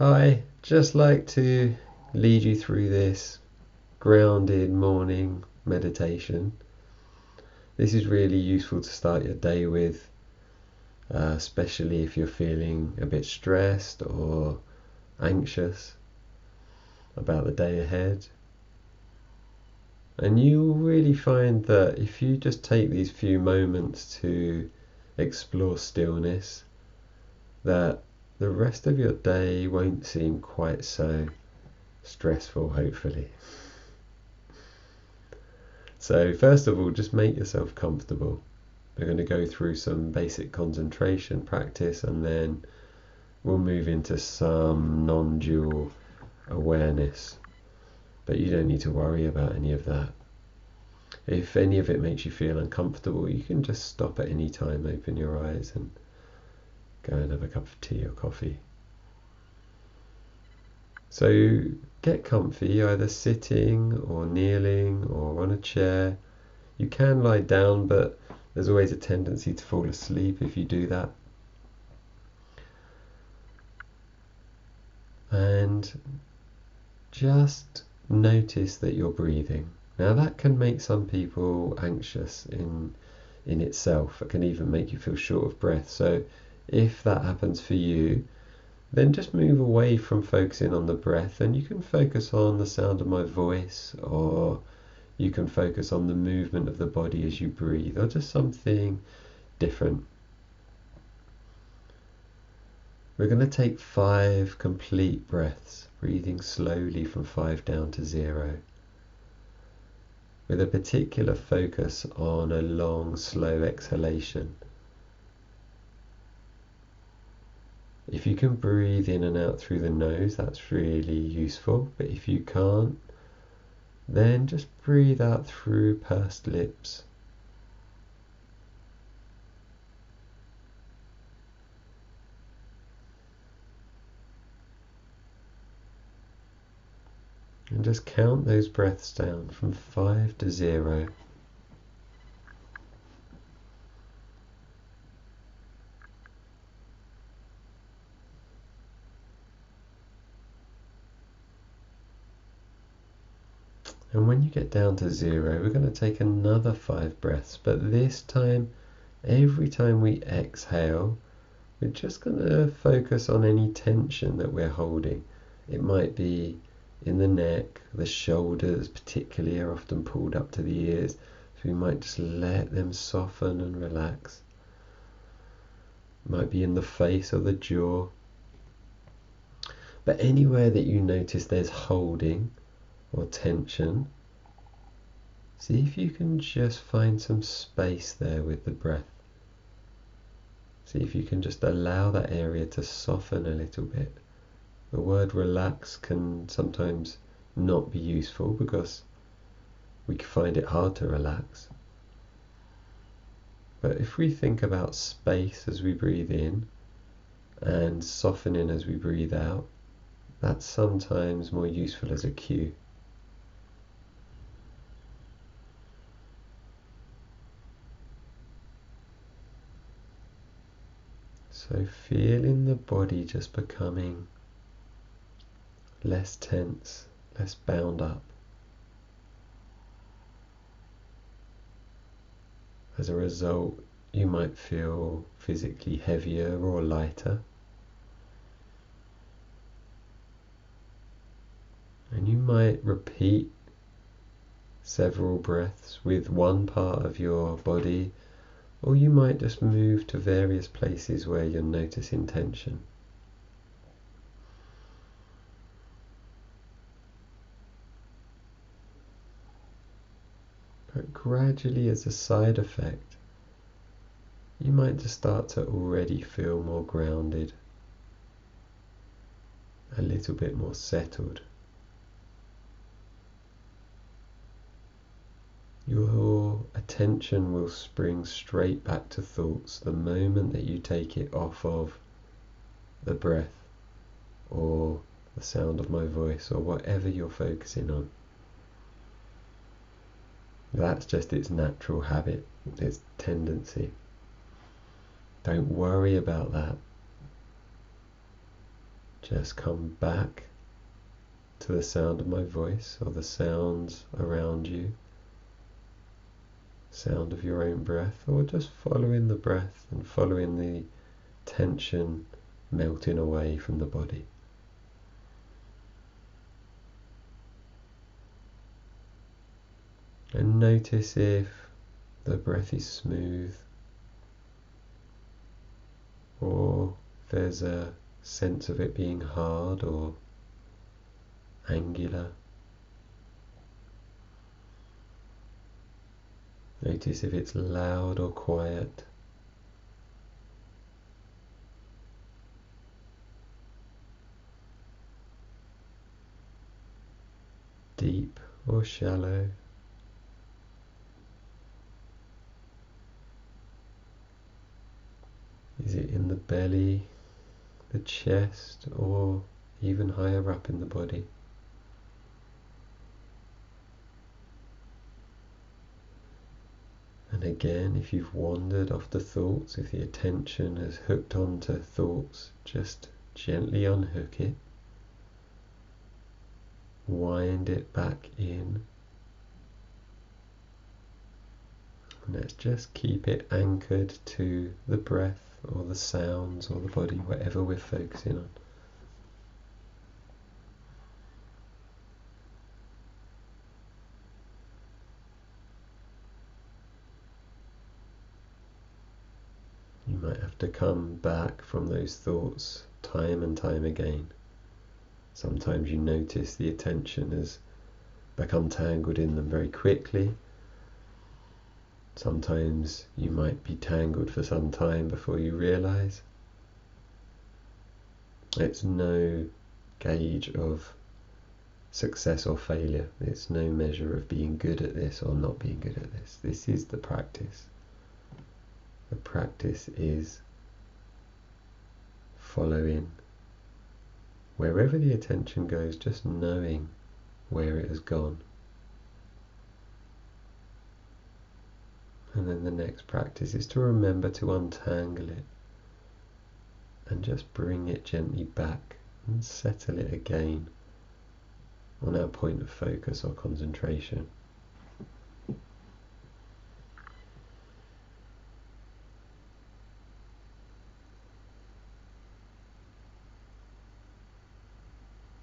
Hi, just like to lead you through this grounded morning meditation. This is really useful to start your day with, especially if you're feeling a bit stressed or anxious about the day ahead. And you'll really find that if you just take these few moments to explore stillness, that the rest of your day won't seem quite so stressful, hopefully. So first of all, just make yourself comfortable. We're going to go through some basic concentration practice, and then we'll move into some non-dual awareness. But you don't need to worry about any of that. If any of it makes you feel uncomfortable, you can just stop at any time, open your eyes and go and have a cup of tea or coffee. So get comfy, either sitting or kneeling or on a chair. You can lie down, but there's always a tendency to fall asleep if you do that. And just notice that you're breathing. Now that can make some people anxious in itself. It can even make you feel short of breath. So if that happens for you, then just move away from focusing on the breath, and you can focus on the sound of my voice, or you can focus on the movement of the body as you breathe, or just something different. We're going to take 5 complete breaths, breathing slowly from 5 down to 0, with a particular focus on a long, slow exhalation. If you can breathe in and out through the nose, that's really useful, but if you can't, then just breathe out through pursed lips. And just count those breaths down from 5 to 0. And when you get down to 0, we're going to take another 5 breaths, but this time, every time we exhale, we're just going to focus on any tension that we're holding. It might be in the neck, the shoulders particularly are often pulled up to the ears, so we might just let them soften and relax. It might be in the face or the jaw. But anywhere that you notice there's holding or tension, see if you can just find some space there with the breath. See if you can just allow that area to soften a little bit. The word relax can sometimes not be useful because we can find it hard to relax. But if we think about space as we breathe in and softening as we breathe out, that's sometimes more useful as a cue. So feeling the body just becoming less tense, less bound up. As a result, you might feel physically heavier or lighter. And you might repeat several breaths with one part of your body, or you might just move to various places where you're noticing tension. But gradually, as a side effect, you might just start to already feel more grounded, a little bit more settled. Your attention will spring straight back to thoughts the moment that you take it off of the breath or the sound of my voice or whatever you're focusing on. That's just its natural habit, its tendency. Don't worry about that. Just come back to the sound of my voice or the sounds around you, sound of your own breath, or just following the breath and following the tension melting away from the body. And notice if the breath is smooth or there's a sense of it being hard or angular. Notice if it's loud or quiet. Deep or shallow. Is it in the belly, the chest, or even higher up in the body? And again, if you've wandered off the thoughts, if the attention has hooked onto thoughts, just gently unhook it. Wind it back in. And let's just keep it anchored to the breath or the sounds or the body, whatever we're focusing on. You might have to come back from those thoughts time and time again. Sometimes you notice the attention has become tangled in them very quickly. Sometimes you might be tangled for some time before you realize. It's no gauge of success or failure. It's no measure of being good at this or not being good at this. This is the practice. The practice is following wherever the attention goes, just knowing where it has gone. And then the next practice is to remember to untangle it and just bring it gently back and settle it again on our point of focus or concentration.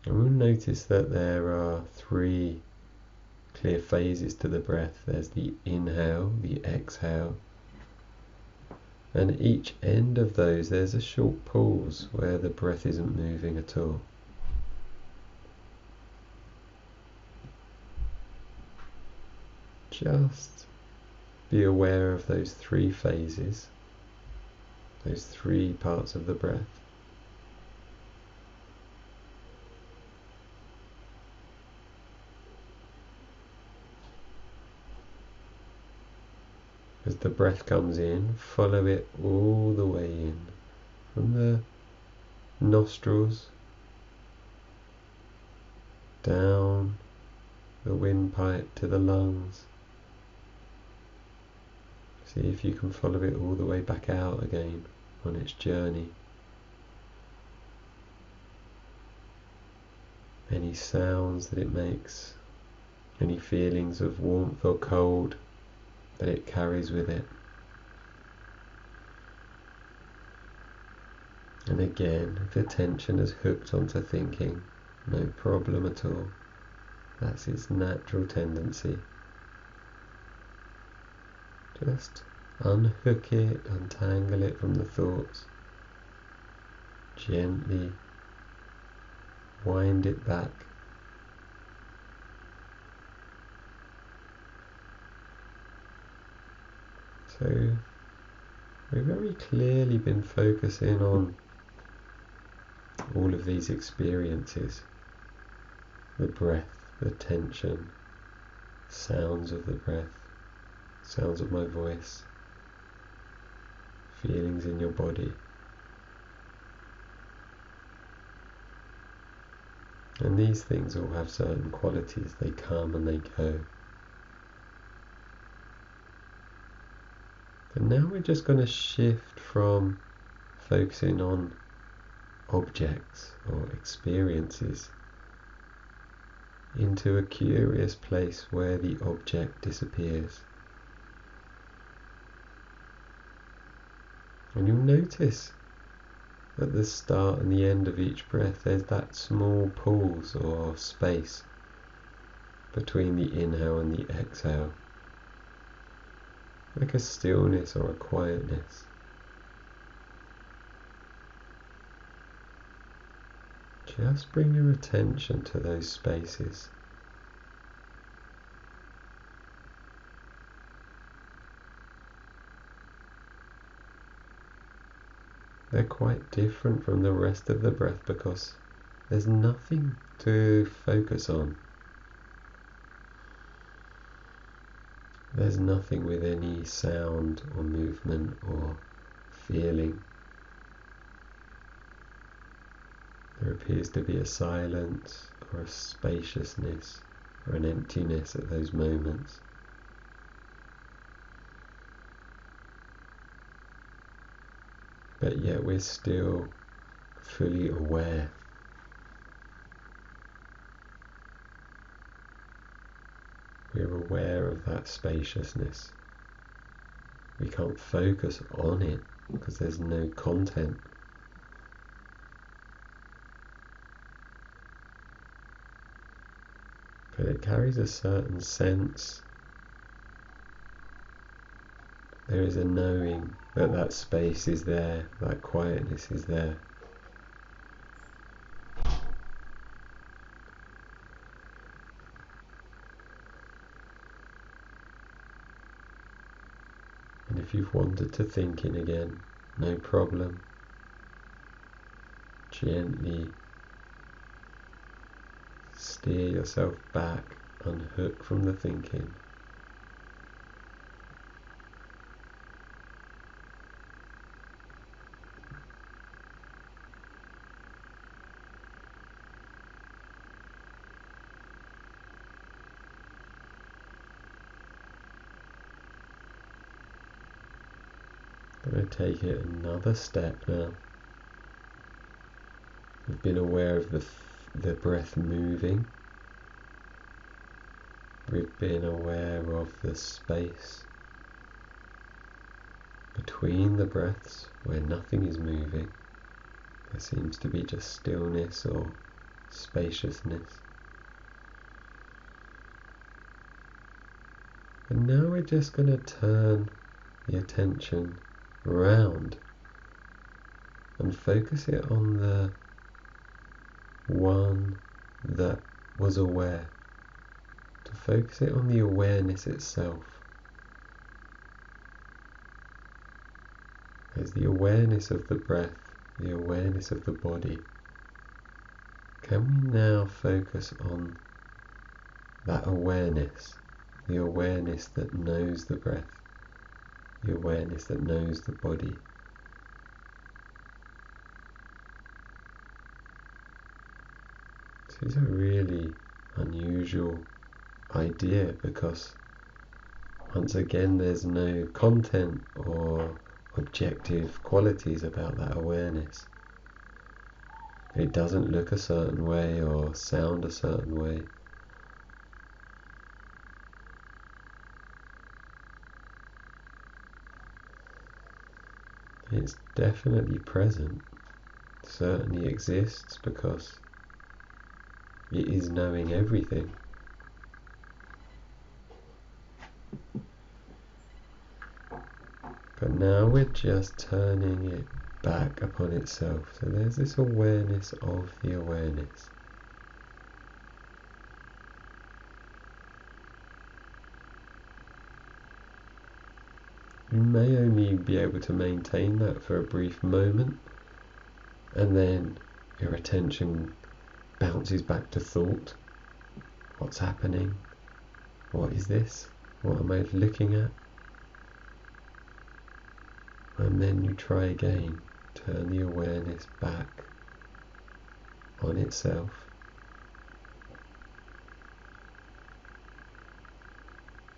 And we'll notice that there are 3 clear phases to the breath. There's the inhale, the exhale, and each end of those there's a short pause where the breath isn't moving at all. Just be aware of those 3 phases, those 3 parts of the breath. As the breath comes in, follow it all the way in, from the nostrils, down the windpipe to the lungs. See if you can follow it all the way back out again on its journey. Any sounds that it makes, any feelings of warmth or cold that it carries with it. And again, if attention is hooked onto thinking, no problem at all. That's its natural tendency. Just unhook it, untangle it from the thoughts. Gently wind it back. So we've very clearly been focusing on all of these experiences. The breath, the tension, sounds of the breath, sounds of my voice, feelings in your body. And these things all have certain qualities. They come and they go. And now we're just going to shift from focusing on objects or experiences into a curious place where the object disappears. And you'll notice at the start and the end of each breath there's that small pause or space between the inhale and the exhale, like a stillness or a quietness. Just bring your attention to those spaces. They're quite different from the rest of the breath because there's nothing to focus on. There's nothing with any sound or movement or feeling. There appears to be a silence or a spaciousness or an emptiness at those moments. But yet we're still fully aware. We're aware of that spaciousness. We can't focus on it because there's no content. But it carries a certain sense. There is a knowing that that space is there, that quietness is there. And if you've wandered to thinking again, no problem. Gently steer yourself back, unhook from the thinking. Going to take it another step now. We've been aware of the breath moving. We've been aware of the space between the breaths where nothing is moving. There seems to be just stillness or spaciousness. And now we're just going to turn the attention around and focus it on the one that was aware. To focus it on the awareness itself. There's the awareness of the breath, the awareness of the body. Can we now focus on that awareness, the awareness that knows the breath, the awareness that knows the body? This is a really unusual idea because once again there's no content or objective qualities about that awareness. It doesn't look a certain way or sound a certain way. It's definitely present, certainly exists because it is knowing everything. But now we're just turning it back upon itself. So there's this awareness of the awareness. You may only be able to maintain that for a brief moment, and then your attention bounces back to thought. What's happening? What is this? What am I looking at? And then you try again. Turn the awareness back on itself.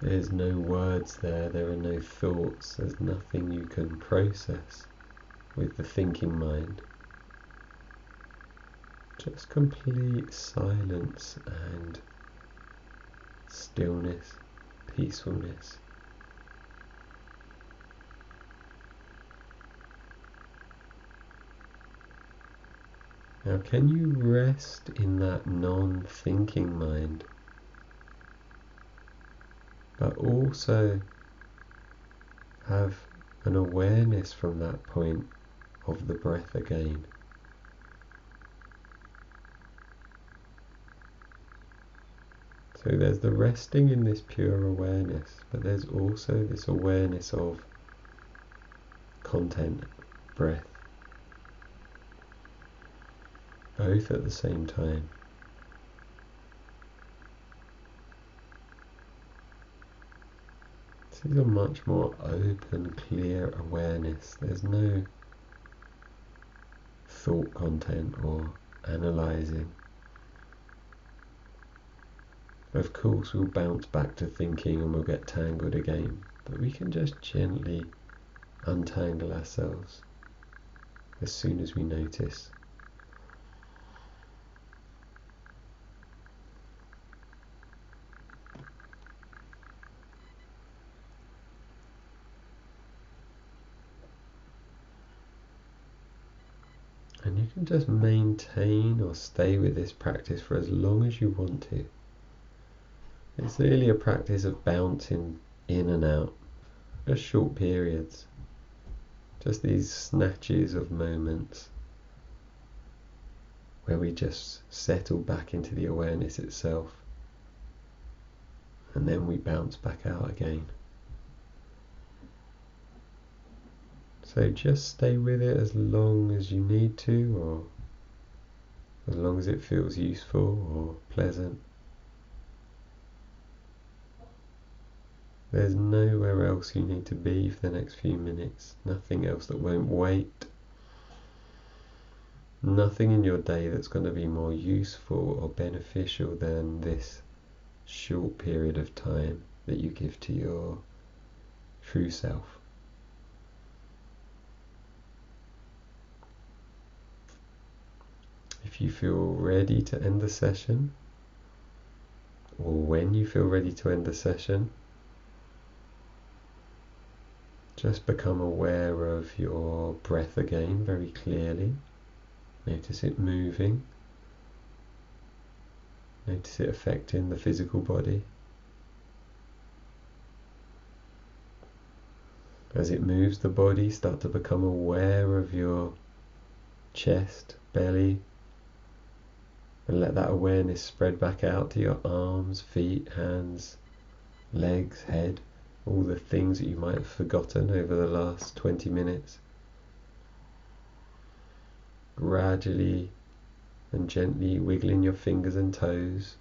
There's no words there are no thoughts, there's nothing you can process with the thinking mind. just complete silence and stillness, peacefulness. Now, can you rest in that non-thinking mind, but also have an awareness from that point of the breath again? So there's the resting in this pure awareness, but there's also this awareness of content, breath, both at the same time. This is a much more open, clear awareness. There's no thought content or analysing. Of course we'll bounce back to thinking and we'll get tangled again, but we can just gently untangle ourselves as soon as we notice. And you can just maintain or stay with this practice for as long as you want to. It's really a practice of bouncing in and out, just short periods, just these snatches of moments where we just settle back into the awareness itself, and then we bounce back out again. So just stay with it as long as you need to, or as long as it feels useful or pleasant. There's nowhere else you need to be for the next few minutes, nothing else that won't wait, nothing in your day that's going to be more useful or beneficial than this short period of time that you give to your true self. If you feel ready to end the session, or when you feel ready to end the session, just become aware of your breath again very clearly. Notice it moving. Notice it affecting the physical body. As it moves the body, start to become aware of your chest, belly, and let that awareness spread back out to your arms, feet, hands, legs, head, all the things that you might have forgotten over the last 20 minutes. Gradually and gently wiggling your fingers and toes,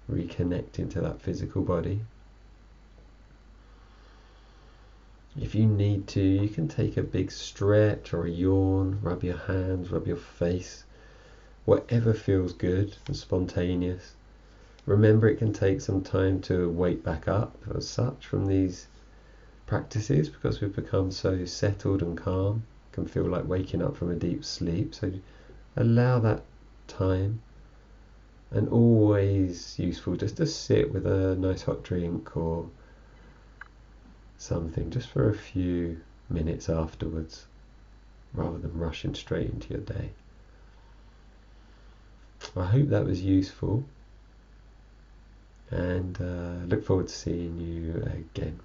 reconnecting to that physical body. If you need to, you can take a big stretch or a yawn, rub your hands, rub your face, whatever feels good and spontaneous. Remember, it can take some time to wake back up as such from these practices, because we've become so settled and calm. It can feel like waking up from a deep sleep, so allow that time. And always useful just to sit with a nice hot drink or something just for a few minutes afterwards, rather than rushing straight into your day. I hope that was useful, and look forward to seeing you again.